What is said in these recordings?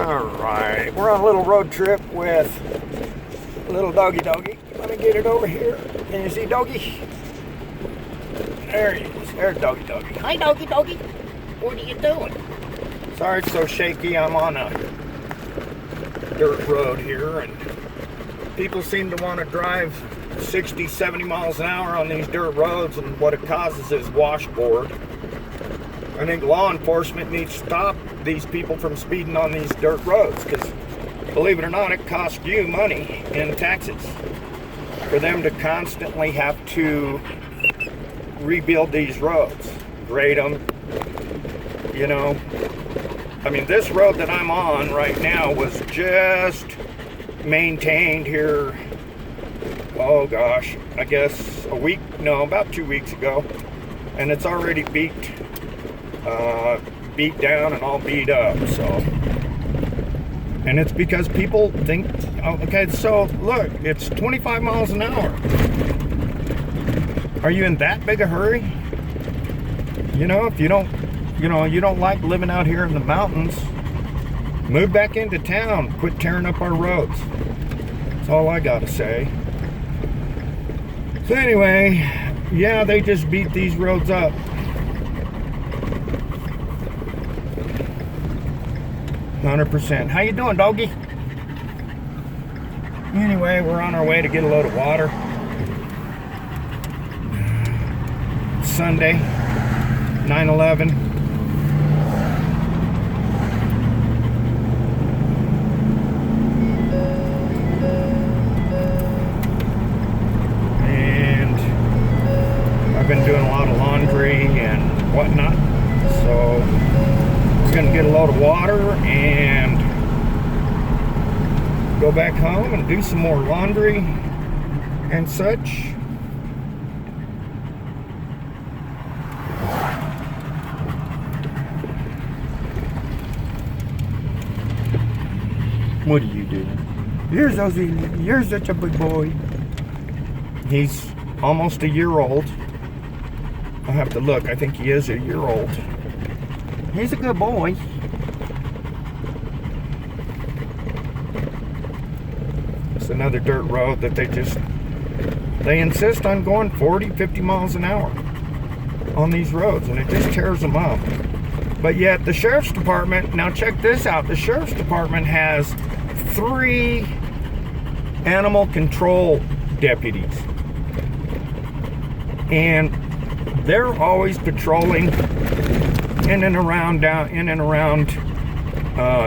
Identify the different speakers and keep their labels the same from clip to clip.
Speaker 1: Alright, we're on a little road trip with little doggy. Let me get it over here. Can you see doggy? There he is. There's doggy. Hi doggy. What are you doing? Sorry it's so shaky. I'm on a dirt road here and people seem to want to drive 60, 70 miles an hour on these dirt roads, and what it causes is washboard. I think law enforcement needs to stop these people from speeding on these dirt roads, because believe it or not, it costs you money in taxes for them to constantly have to rebuild these roads, grade them, you know. I mean, this road that I'm on right now was just maintained here, oh gosh, I guess about 2 weeks ago, and it's already beat down and all beat up. So, and it's because people think, okay, so look, it's 25 miles an hour. Are you in that big a hurry? You know, if you don't like living out here in the mountains, move back into town. Quit tearing up our roads. That's all I gotta say. So anyway, yeah, they just beat these roads up. %. How you doing, doggy? Anyway, we're on our way to get a load of water. Sunday, 9/11. And I've been doing a lot of laundry and whatnot, so we're gonna get a load of water and go back home and do some more laundry and such. What are you doing? Here's Ozzy. You're such a big boy. He's almost a year old. I'll have to look. I think he is a year old. He's a good boy. It's another dirt road that they insist on going 40, 50 miles an hour on these roads, and it just tears them up. But yet the sheriff's department, now check this out, the sheriff's department has 3 animal control deputies, and they're always patrolling in and around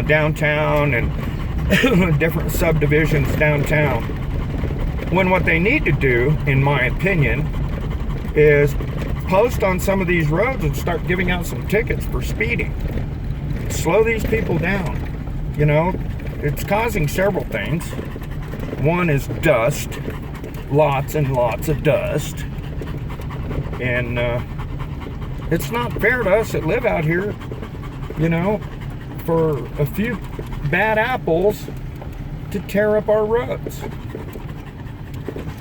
Speaker 1: downtown and different subdivisions downtown, when what they need to do, in my opinion, is post on some of these roads and start giving out some tickets for speeding. Slow these people down. You know, it's causing several things. One is dust, lots and lots of dust, and it's not fair to us that live out here, you know, for a few bad apples to tear up our roads.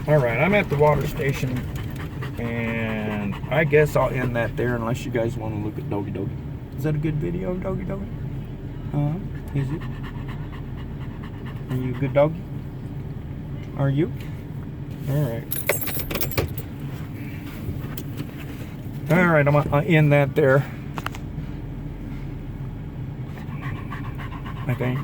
Speaker 1: All right, I'm at the water station, and I guess I'll end that there unless you guys want to look at doggy. Is that a good video of doggy? Is it? Are you a good doggy? Are you? All right, I'm gonna end that there, I think.